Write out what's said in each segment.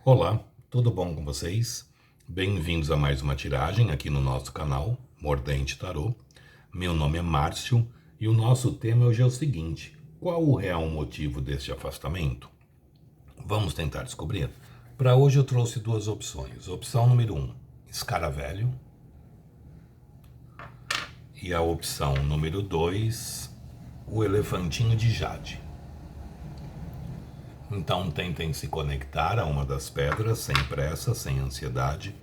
Olá, tudo bom com vocês? Bem-vindos a mais uma tiragem aqui no nosso canal, Mordente Tarô. Meu nome é Márcio e o nosso tema hoje é o seguinte: qual o real motivo deste afastamento? Vamos tentar descobrir. Para hoje eu trouxe duas opções. Opção número 1, Escaravelho. E a opção número 2, o Elefantinho de Jade. Então tentem se conectar a uma das pedras, sem pressa, sem ansiedade.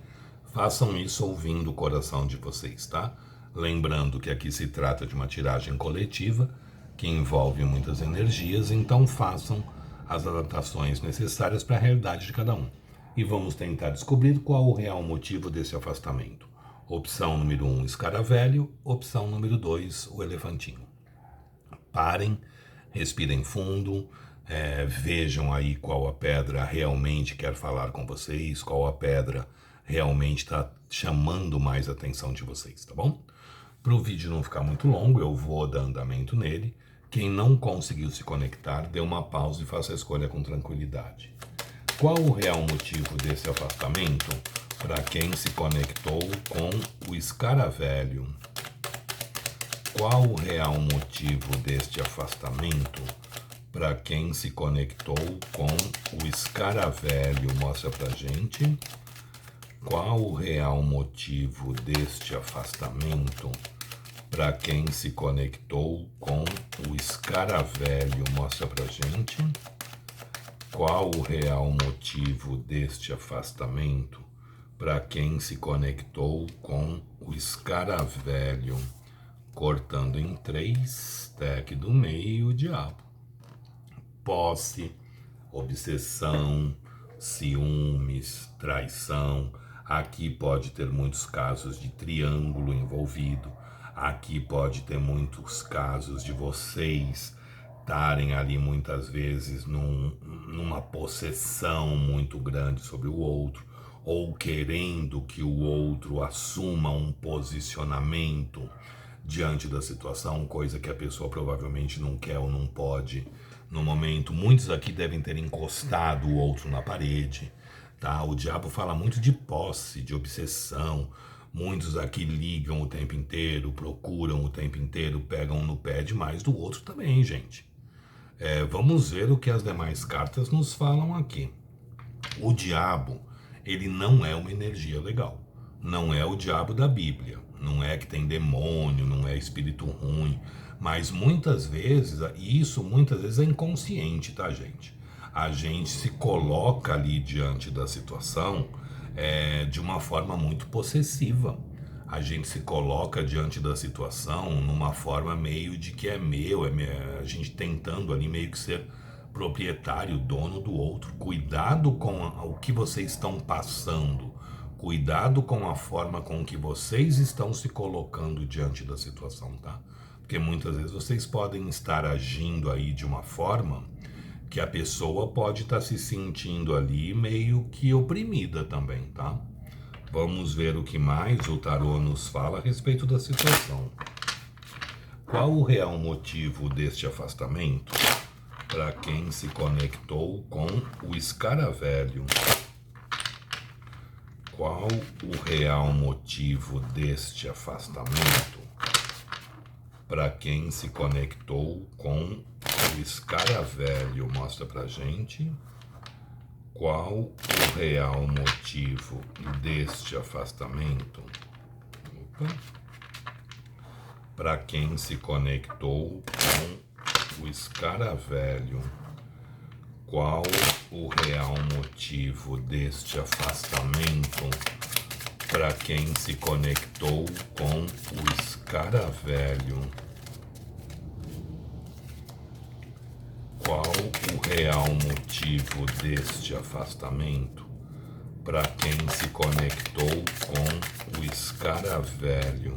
Façam isso ouvindo o coração de vocês, tá? Lembrando que aqui se trata de uma tiragem coletiva, que envolve muitas energias, então façam as adaptações necessárias para a realidade de cada um. E vamos tentar descobrir qual o real motivo desse afastamento. Opção número 1, Escaravelho. Opção número 2, o Elefantinho. Parem, respirem fundo, vejam aí qual a pedra realmente quer falar com vocês, qual a pedra realmente está chamando mais a atenção de vocês, tá bom? Para o vídeo não ficar muito longo, eu vou dar andamento nele. Quem não conseguiu se conectar, dê uma pausa e faça a escolha com tranquilidade. Qual o real motivo desse afastamento para quem se conectou com o Escaravelho? Qual o real motivo deste afastamento para quem se conectou com o Escaravelho? Mostra pra gente. Qual o real motivo deste afastamento para quem se conectou com o Escaravelho? Mostra pra gente. Qual o real motivo deste afastamento para quem se conectou com o Escaravelho? Cortando em 3, deck do meio, o diabo. Posse, obsessão, ciúmes, traição. Aqui pode ter muitos casos de triângulo envolvido. Aqui pode ter muitos casos de vocês estarem ali muitas vezes numa possessão muito grande sobre o outro, ou querendo que o outro assuma um posicionamento diante da situação, coisa que a pessoa provavelmente não quer ou não pode no momento. Muitos aqui devem ter encostado o outro na parede, tá? O diabo fala muito de posse, de obsessão. Muitos aqui ligam o tempo inteiro, procuram o tempo inteiro, pegam no pé demais do outro também, gente. Vamos ver o que as demais cartas nos falam aqui. O diabo, ele não é uma energia legal. Não é o diabo da Bíblia. Não é que tem demônio, não é espírito ruim. Mas muitas vezes é inconsciente, tá, gente? A gente se coloca ali diante da situação de uma forma muito possessiva. A gente se coloca diante da situação numa forma meio de que é meu, a gente tentando ali meio que ser proprietário, dono do outro. Cuidado com o que vocês estão passando. Cuidado com a forma com que vocês estão se colocando diante da situação, tá? Porque muitas vezes vocês podem estar agindo aí de uma forma que a pessoa pode estar se sentindo ali meio que oprimida também, tá? Vamos ver o que mais o tarô nos fala a respeito da situação. Qual o real motivo deste afastamento para quem se conectou com o Escaravelho? Qual o real motivo deste afastamento para quem se conectou com o Escaravelho? Mostra pra gente. Qual o real motivo deste afastamento? Para quem se conectou com o Escaravelho. Qual o real motivo deste afastamento para quem se conectou com o Escaravelho? Qual o real motivo deste afastamento para quem se conectou com o Escaravelho?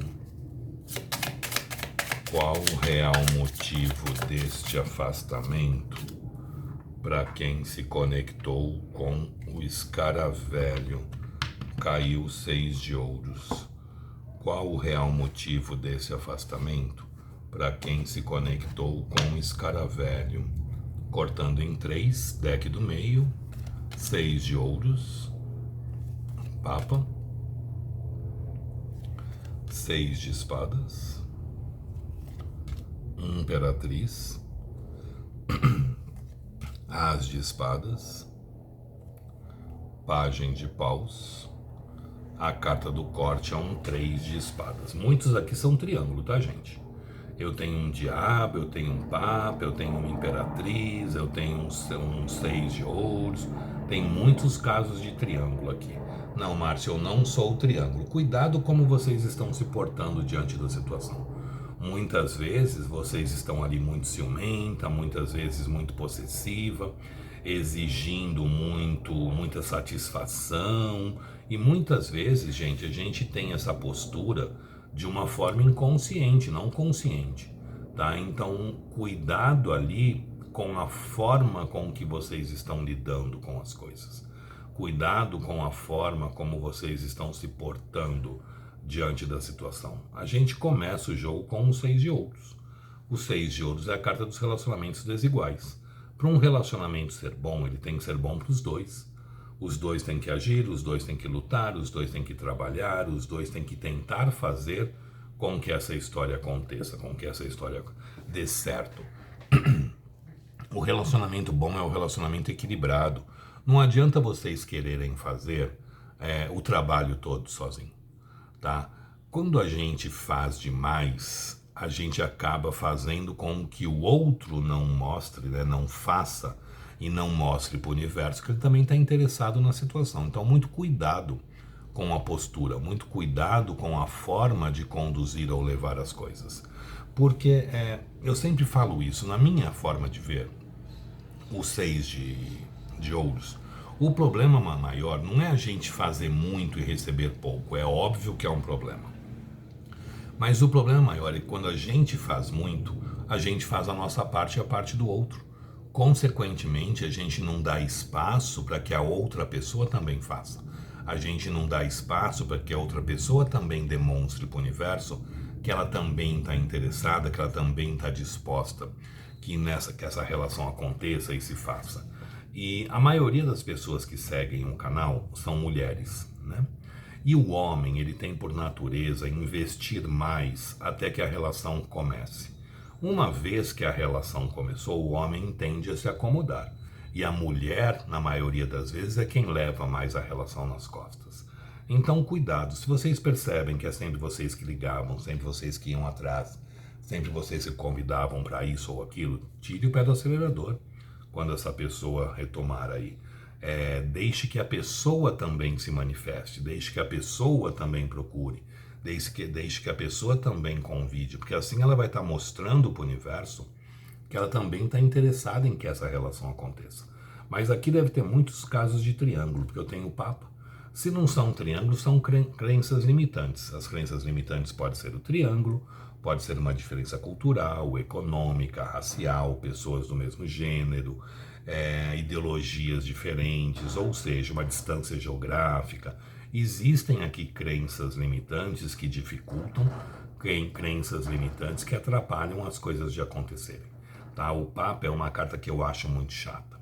Qual o real motivo deste afastamento para quem se conectou com o Escaravelho? Caiu o 6 de ouros. Qual o real motivo desse afastamento para quem se conectou com o Escaravelho? Cortando em 3, deck do meio, Seis de ouros, Papa, seis de espadas, Imperatriz, As de espadas, Pagem de paus, a carta do corte é um 3 de espadas. Muitos aqui são triângulo, tá, gente? Eu tenho um diabo, eu tenho um papa, eu tenho uma imperatriz, eu tenho um 6 de ouros. Tem muitos casos de triângulo aqui. Não, Márcio, eu não sou triângulo. Cuidado como vocês estão se portando diante da situação. Muitas vezes vocês estão ali muito ciumenta, muitas vezes muito possessiva, exigindo muita satisfação. E muitas vezes, gente, a gente tem essa postura de uma forma inconsciente, não consciente, tá? Então, cuidado ali com a forma com que vocês estão lidando com as coisas. Cuidado com a forma como vocês estão se portando diante da situação. A gente começa o jogo com o 6 de ouros. O 6 de ouros é a carta dos relacionamentos desiguais. Para um relacionamento ser bom, ele tem que ser bom para os dois. Os dois têm que agir, os dois têm que lutar, os dois têm que trabalhar, os dois têm que tentar fazer com que essa história aconteça, com que essa história dê certo. O relacionamento bom é o relacionamento equilibrado. Não adianta vocês quererem fazer o trabalho todo sozinho, tá? Quando a gente faz demais, a gente acaba fazendo com que o outro não mostre, né, não faça e não mostre para o universo que ele também está interessado na situação. Então, muito cuidado com a postura, muito cuidado com a forma de conduzir ou levar as coisas. Porque eu sempre falo isso, na minha forma de ver, o 6 de ouros, o problema maior não é a gente fazer muito e receber pouco, é óbvio que é um problema. Mas o problema maior é que quando a gente faz muito, a gente faz a nossa parte e a parte do outro. Consequentemente, a gente não dá espaço para que a outra pessoa também faça. A gente não dá espaço para que a outra pessoa também demonstre para o universo que ela também está interessada, que ela também está disposta que essa relação aconteça e se faça. E a maioria das pessoas que seguem o canal são mulheres, né? E o homem, ele tem por natureza investir mais até que a relação comece. Uma vez que a relação começou, o homem tende a se acomodar. E a mulher, na maioria das vezes, é quem leva mais a relação nas costas. Então, cuidado. Se vocês percebem que é sempre vocês que ligavam, sempre vocês que iam atrás, sempre vocês se convidavam para isso ou aquilo, tire o pé do acelerador quando essa pessoa retomar aí. Deixe que a pessoa também se manifeste, deixe que a pessoa também procure, deixe que a pessoa também convide, porque assim ela vai estar mostrando para o universo que ela também está interessada em que essa relação aconteça. Mas aqui deve ter muitos casos de triângulo, porque eu tenho o Papa. Se não são triângulos, são crenças limitantes. As crenças limitantes podem ser o triângulo, pode ser uma diferença cultural, econômica, racial, pessoas do mesmo gênero, ideologias diferentes, ou seja, uma distância geográfica. Existem aqui crenças limitantes que dificultam, crenças limitantes que atrapalham as coisas de acontecerem. Tá? O Papa é uma carta que eu acho muito chata,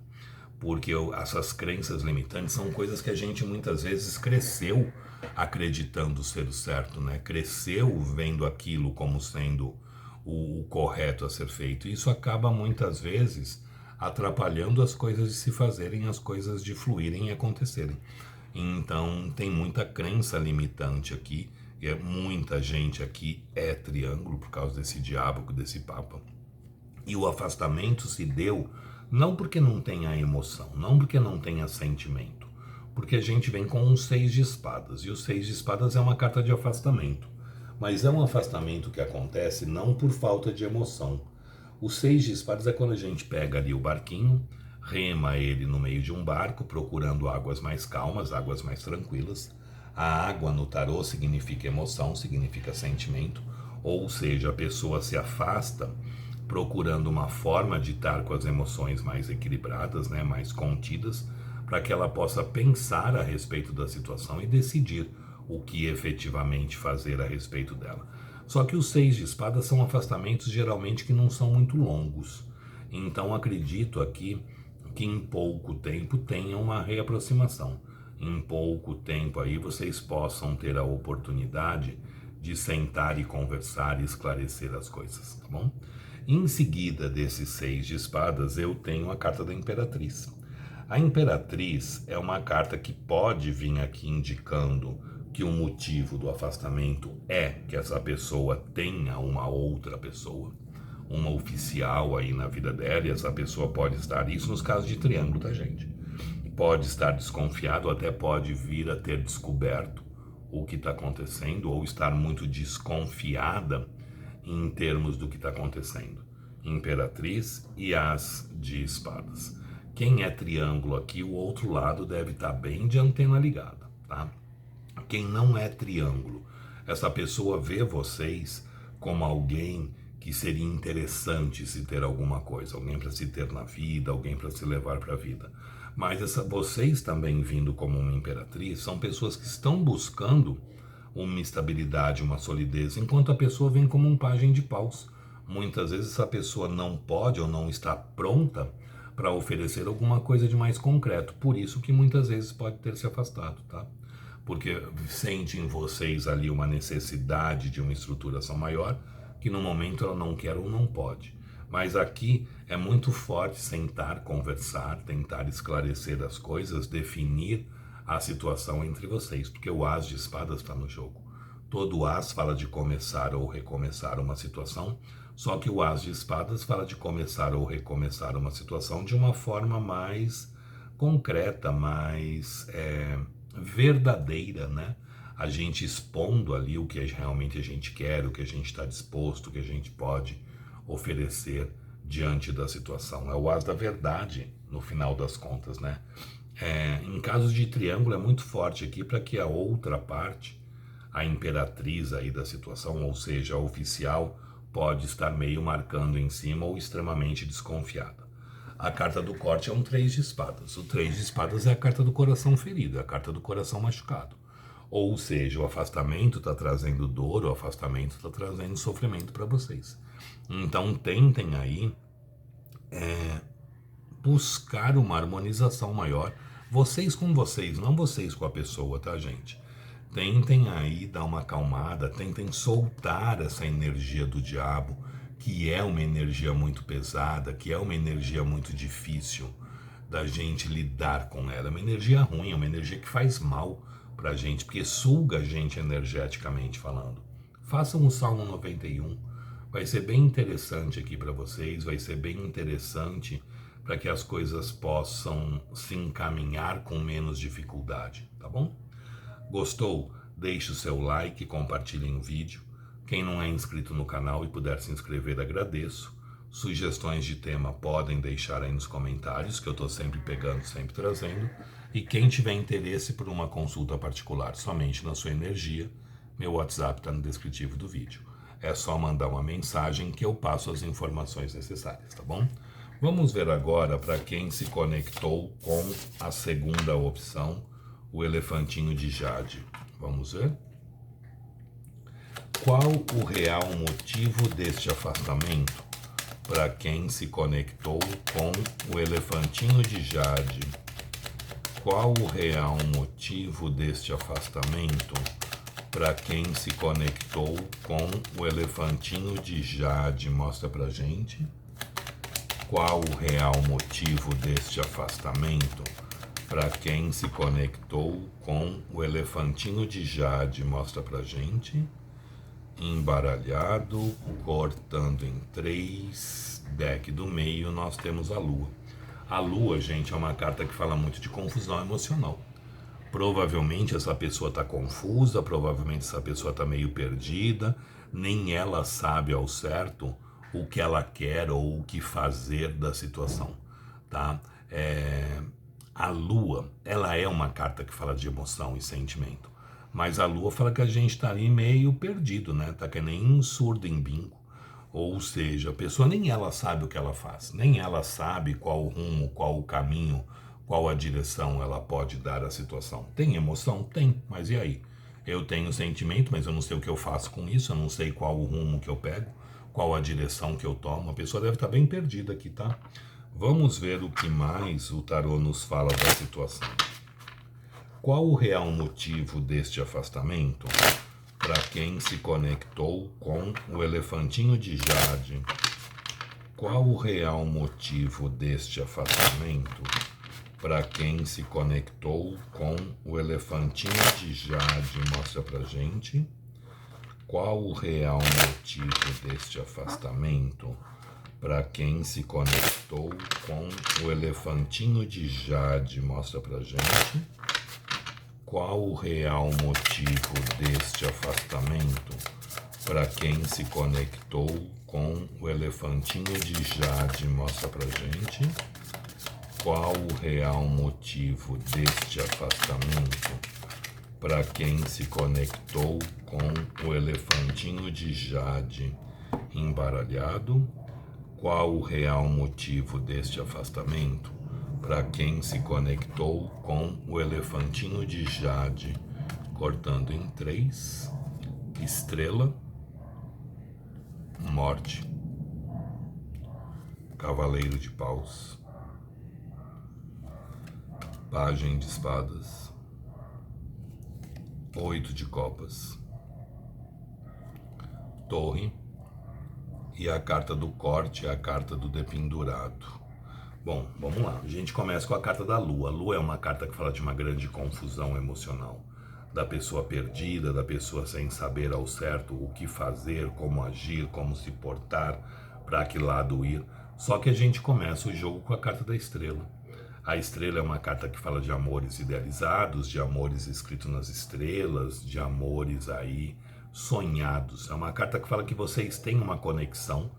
porque essas crenças limitantes são coisas que a gente muitas vezes cresceu acreditando ser o certo, né? Cresceu vendo aquilo como sendo o correto a ser feito. Isso acaba muitas vezes atrapalhando as coisas de se fazerem, as coisas de fluírem e acontecerem. Então tem muita crença limitante aqui, e muita gente aqui é triângulo por causa desse diabo, desse Papa. E o afastamento se deu não porque não tenha emoção, não porque não tenha sentimento, porque a gente vem com um 6 de espadas, e o 6 de espadas é uma carta de afastamento, mas é um afastamento que acontece não por falta de emoção. O 6 de espadas é quando a gente pega ali o barquinho, rema ele no meio de um barco, procurando águas mais calmas, águas mais tranquilas. A água no tarô significa emoção, significa sentimento, ou seja, a pessoa se afasta procurando uma forma de estar com as emoções mais equilibradas, né, mais contidas, para que ela possa pensar a respeito da situação e decidir o que efetivamente fazer a respeito dela. Só que os 6 de espadas são afastamentos geralmente que não são muito longos. Então acredito aqui que em pouco tempo tenha uma reaproximação. Em pouco tempo aí vocês possam ter a oportunidade de sentar e conversar e esclarecer as coisas, tá bom? Em seguida desses 6 de espadas, eu tenho a carta da Imperatriz. A Imperatriz é uma carta que pode vir aqui indicando que o motivo do afastamento é que essa pessoa tenha uma outra pessoa, uma oficial aí na vida dela, e essa pessoa pode estar, isso nos casos de triângulo, tá, gente? Pode estar desconfiado, até pode vir a ter descoberto o que está acontecendo, ou estar muito desconfiada em termos do que está acontecendo. Imperatriz e As de Espadas. Quem é triângulo aqui, o outro lado deve estar bem de antena ligada, tá? Quem não é triângulo, essa pessoa vê vocês como alguém que seria interessante se ter alguma coisa, alguém para se ter na vida, alguém para se levar para a vida. Mas vocês também vindo como uma imperatriz, são pessoas que estão buscando uma estabilidade, uma solidez, enquanto a pessoa vem como um pajem de paus. Muitas vezes essa pessoa não pode ou não está pronta para oferecer alguma coisa de mais concreto, por isso que muitas vezes pode ter se afastado, tá? Porque sente em vocês ali uma necessidade de uma estruturação maior, que no momento ela não quer ou não pode. Mas aqui é muito forte sentar, conversar, tentar esclarecer as coisas, definir a situação entre vocês, porque o As de Espadas está no jogo. Todo As fala de começar ou recomeçar uma situação, só que o As de Espadas fala de começar ou recomeçar uma situação de uma forma mais concreta, mais verdadeira, né? A gente expondo ali o que realmente a gente quer, o que a gente está disposto, o que a gente pode oferecer diante da situação. É o As da verdade, no final das contas, né? Em casos de triângulo é muito forte aqui para que a outra parte, a imperatriz aí da situação, ou seja, a oficial, pode estar meio marcando em cima ou extremamente desconfiada. A carta do corte é um 3 de espadas. O 3 de espadas é a carta do coração ferido, é a carta do coração machucado. Ou seja, o afastamento está trazendo dor, o afastamento está trazendo sofrimento para vocês. Então tentem aí buscar uma harmonização maior, vocês com vocês, não vocês com a pessoa, tá, gente? Tentem aí dar uma acalmada, tentem soltar essa energia do diabo, que é uma energia muito pesada, que é uma energia muito difícil da gente lidar com ela. É uma energia ruim, é uma energia que faz mal pra gente, porque suga a gente energeticamente falando. Façam o Salmo 91, vai ser bem interessante aqui para vocês, vai ser bem interessante para que as coisas possam se encaminhar com menos dificuldade, tá bom? Gostou? Deixe o seu like, compartilhem o vídeo. Quem não é inscrito no canal e puder se inscrever, agradeço. Sugestões de tema podem deixar aí nos comentários, que eu estou sempre pegando, sempre trazendo. E quem tiver interesse por uma consulta particular somente na sua energia, meu WhatsApp está no descritivo do vídeo. É só mandar uma mensagem que eu passo as informações necessárias, tá bom? Vamos ver agora para quem se conectou com a segunda opção, o elefantinho de Jade. Vamos ver? Qual o real motivo deste afastamento para quem se conectou com o elefantinho de Jade? Qual o real motivo deste afastamento para quem se conectou com o elefantinho de Jade? Mostra pra gente. Qual o real motivo deste afastamento para quem se conectou com o elefantinho de Jade? Mostra pra gente. Embaralhado, cortando em 3, deck do meio, nós temos a Lua. A Lua, gente, é uma carta que fala muito de confusão emocional. Provavelmente essa pessoa está confusa, provavelmente essa pessoa está meio perdida, nem ela sabe ao certo o que ela quer ou o que fazer da situação, tá? A Lua, ela é uma carta que fala de emoção e sentimento, mas a Lua fala que a gente está ali meio perdido, né? Tá que nem um surdo em bingo, ou seja, a pessoa nem ela sabe o que ela faz, nem ela sabe qual o rumo, qual o caminho, qual a direção ela pode dar à situação. Tem emoção? Tem, mas e aí? Eu tenho sentimento, mas eu não sei o que eu faço com isso, eu não sei qual o rumo que eu pego, qual a direção que eu tomo. A pessoa deve estar bem perdida aqui, tá? Vamos ver o que mais o tarô nos fala da situação. Qual o real motivo deste afastamento para quem se conectou com o elefantinho de Jade? Qual o real motivo deste afastamento para quem se conectou com o elefantinho de Jade? Mostra pra gente. Qual o real motivo deste afastamento para quem se conectou com o elefantinho de Jade? Mostra pra gente. Qual o real motivo deste afastamento para quem se conectou com o elefantinho de Jade? Mostra pra gente. Qual o real motivo deste afastamento para quem se conectou com o elefantinho de Jade embaralhado? Qual o real motivo deste afastamento para quem se conectou com o elefantinho de Jade? Cortando em 3, estrela, morte, cavaleiro de paus, pajem de espadas, 8 de copas, torre e a carta do corte, a carta do dependurado. Bom, vamos lá. A gente começa com a carta da lua. A lua é uma carta que fala de uma grande confusão emocional, da pessoa perdida, da pessoa sem saber ao certo o que fazer, como agir, como se portar, para que lado ir. Só que a gente começa o jogo com a carta da estrela. A estrela é uma carta que fala de amores idealizados, de amores escritos nas estrelas, de amores aí sonhados. É uma carta que fala que vocês têm uma conexão,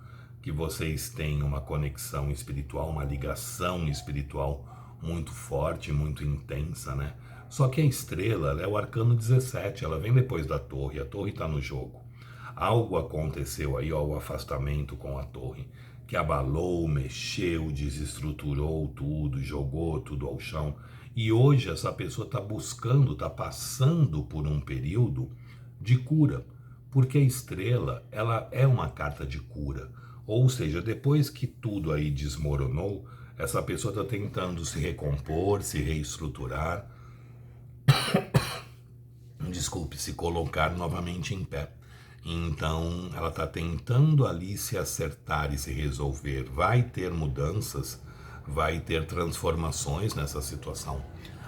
que vocês têm uma conexão espiritual, uma ligação espiritual muito forte, muito intensa, né? Só que a estrela, ela é o arcano 17, ela vem depois da torre, a torre está no jogo. Algo aconteceu aí, ó, o afastamento com a torre, que abalou, mexeu, desestruturou tudo, jogou tudo ao chão. E hoje essa pessoa está buscando, está passando por um período de cura, porque a estrela, ela é uma carta de cura. Ou seja, depois que tudo aí desmoronou, essa pessoa está tentando se recompor, se reestruturar, desculpe, se colocar novamente em pé. Então, ela está tentando ali se acertar e se resolver. Vai ter mudanças, vai ter transformações nessa situação.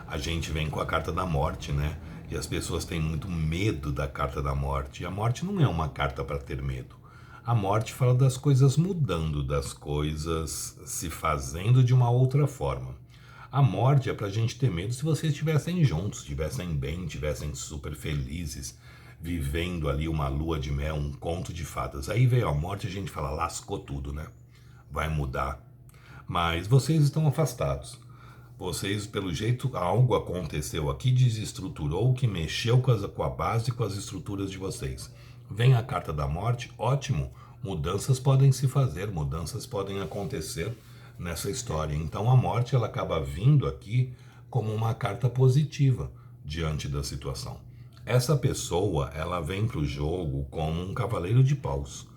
A gente vem com a carta da morte, né? E as pessoas têm muito medo da carta da morte. E a morte não é uma carta para ter medo. A morte fala das coisas mudando, das coisas se fazendo de uma outra forma. A morte é para a gente ter medo se vocês estivessem juntos, estivessem bem, estivessem super felizes, vivendo ali uma lua de mel, um conto de fadas. Aí veio a morte e a gente fala, lascou tudo, né? Vai mudar. Mas vocês estão afastados. Vocês, pelo jeito, algo aconteceu aqui, desestruturou, que mexeu com a base, com as estruturas de vocês. Vem a carta da morte, ótimo. Mudanças podem se fazer, mudanças podem acontecer nessa história. Então a morte, ela acaba vindo aqui como uma carta positiva diante da situação. Essa pessoa, ela vem para o jogo como um cavaleiro de paus.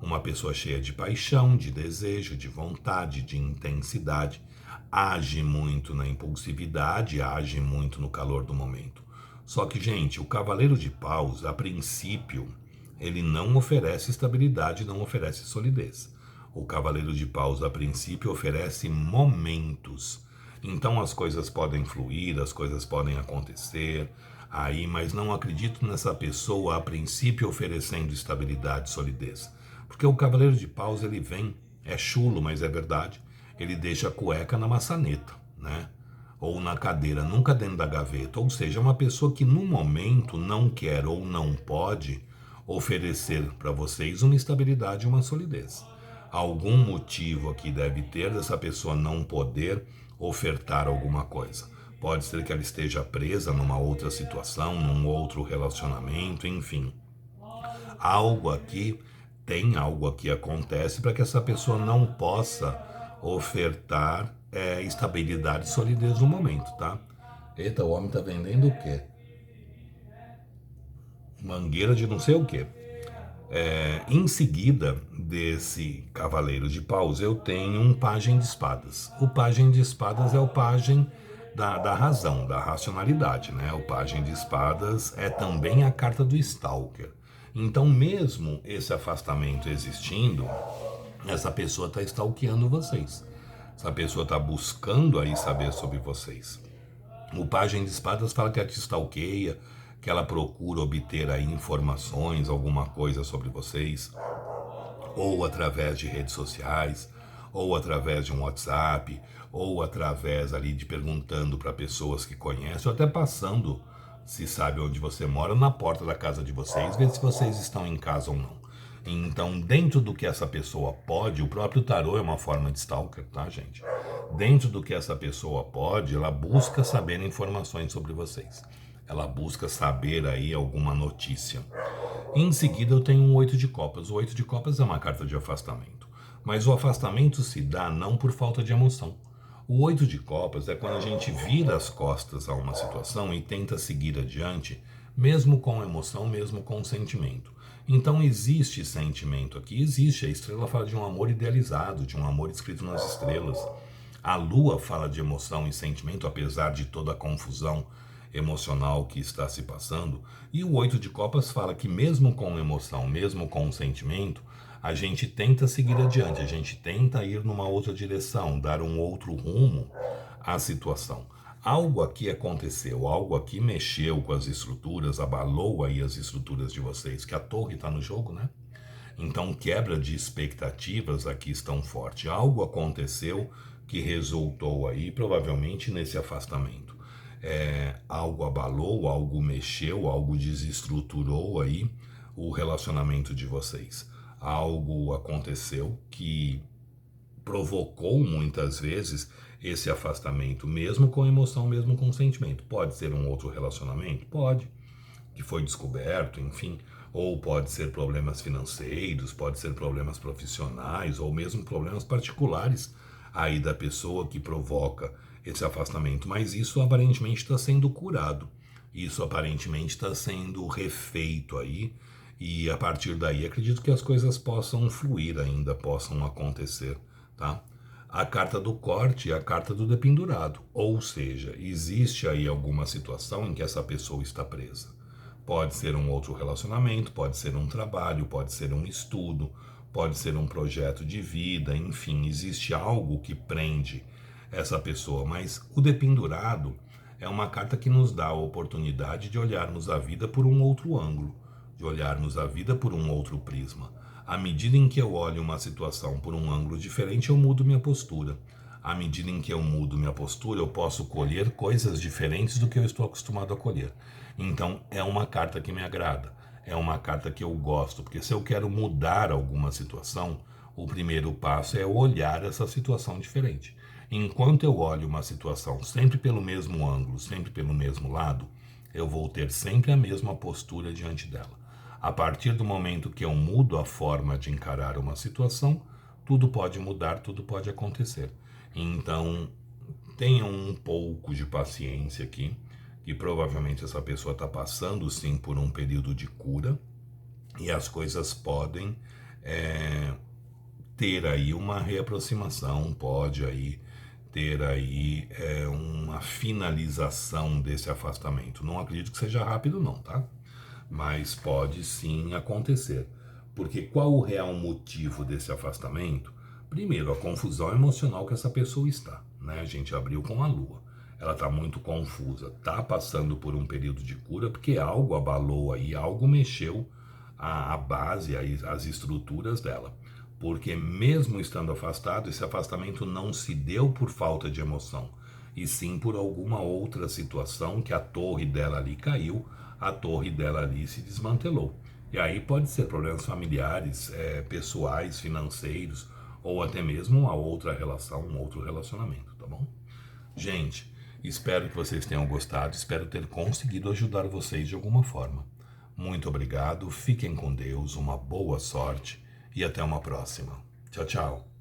Uma pessoa cheia de paixão, de desejo, de vontade, de intensidade. Age muito na impulsividade, age muito no calor do momento. Só que, gente, o cavaleiro de paus, a princípio, ele não oferece estabilidade, não oferece solidez. O cavaleiro de paus, a princípio, oferece momentos. Então as coisas podem fluir, as coisas podem acontecer aí, mas não acredito nessa pessoa, a princípio, oferecendo estabilidade, solidez. Porque o cavaleiro de paus, ele vem, é chulo, mas é verdade, ele deixa a cueca na maçaneta, né? Ou na cadeira, nunca dentro da gaveta. Ou seja, uma pessoa que no momento não quer ou não pode oferecer para vocês uma estabilidade e uma solidez. Algum motivo aqui deve ter dessa pessoa não poder ofertar alguma coisa. Pode ser que ela esteja presa numa outra situação, num outro relacionamento, enfim. Algo aqui acontece para que essa pessoa não possa ofertar estabilidade e solidez no momento, tá? Eita, o homem tá vendendo o quê? Mangueira de não sei o quê. Em seguida desse cavaleiro de paus, eu tenho um pajem de espadas. O pajem de espadas é o pajem da razão, da racionalidade, né? O pajem de espadas é também a carta do stalker. Então, mesmo esse afastamento existindo, essa pessoa está stalkeando vocês. Essa pessoa está buscando aí saber sobre vocês. O pajem de espadas fala que ela te stalkeia, que ela procura obter aí informações, alguma coisa sobre vocês, ou através de redes sociais, ou através de um WhatsApp, ou através ali de perguntando para pessoas que conhecem, ou até passando, se sabe onde você mora, na porta da casa de vocês, ver se vocês estão em casa ou não. Então, dentro do que essa pessoa pode, o próprio tarô é uma forma de stalker, tá, gente? Dentro do que essa pessoa pode, ela busca saber informações sobre vocês. Ela busca saber aí alguma notícia. Em seguida, eu tenho um 8 de copas. O 8 de copas é uma carta de afastamento. Mas o afastamento se dá não por falta de emoção. O 8 de copas é quando a gente vira as costas a uma situação e tenta seguir adiante, mesmo com emoção, mesmo com sentimento. Então existe sentimento aqui, existe. A estrela fala de um amor idealizado, de um amor escrito nas estrelas. A lua fala de emoção e sentimento, apesar de toda a confusão emocional que está se passando. E o 8 de copas fala que mesmo com emoção, mesmo com sentimento, a gente tenta seguir adiante, a gente tenta ir numa outra direção, dar um outro rumo à situação. Algo aqui aconteceu, algo aqui mexeu com as estruturas, abalou aí as estruturas de vocês, que a torre está no jogo, né? Então, quebra de expectativas aqui estão forte. Algo aconteceu que resultou aí, provavelmente, nesse afastamento. Algo abalou, algo mexeu, algo desestruturou aí o relacionamento de vocês. Algo aconteceu que provocou muitas vezes esse afastamento, mesmo com emoção, mesmo com sentimento. Pode ser um outro relacionamento? Pode, que foi descoberto, enfim. Ou pode ser problemas financeiros, pode ser problemas profissionais, ou mesmo problemas particulares aí da pessoa que provoca esse afastamento. Mas isso aparentemente está sendo curado. Isso aparentemente está sendo refeito aí. E a partir daí acredito que as coisas possam fluir ainda, possam acontecer, tá? A carta do corte é a carta do dependurado. Ou seja, existe aí alguma situação em que essa pessoa está presa. Pode ser um outro relacionamento, pode ser um trabalho, pode ser um estudo, pode ser um projeto de vida, enfim, existe algo que prende essa pessoa. Mas o dependurado é uma carta que nos dá a oportunidade de olharmos a vida por um outro ângulo, de olharmos a vida por um outro prisma. À medida em que eu olho uma situação por um ângulo diferente, eu mudo minha postura. À medida em que eu mudo minha postura, eu posso colher coisas diferentes do que eu estou acostumado a colher. Então, é uma carta que me agrada, é uma carta que eu gosto, porque se eu quero mudar alguma situação, o primeiro passo é olhar essa situação diferente. Enquanto eu olho uma situação sempre pelo mesmo ângulo, sempre pelo mesmo lado, eu vou ter sempre a mesma postura diante dela. A partir do momento que eu mudo a forma de encarar uma situação, tudo pode mudar, tudo pode acontecer. Então, tenham um pouco de paciência aqui, que provavelmente essa pessoa está passando sim por um período de cura, e as coisas podem ter aí uma reaproximação, pode aí ter aí uma finalização desse afastamento. Não acredito que seja rápido não, tá? Mas pode sim acontecer. Porque qual o real motivo desse afastamento? Primeiro, a confusão emocional que essa pessoa está, né? A gente abriu com a lua. Ela está muito confusa, está passando por um período de cura, porque algo abalou aí, algo mexeu a base, as estruturas dela. Porque mesmo estando afastado, esse afastamento não se deu por falta de emoção, e sim por alguma outra situação que a torre dela ali caiu, a torre dela ali se desmantelou. E aí pode ser problemas familiares, pessoais, financeiros, ou até mesmo uma outra relação, um outro relacionamento, tá bom? Gente, espero que vocês tenham gostado, espero ter conseguido ajudar vocês de alguma forma. Muito obrigado, fiquem com Deus, uma boa sorte e até uma próxima. Tchau, tchau.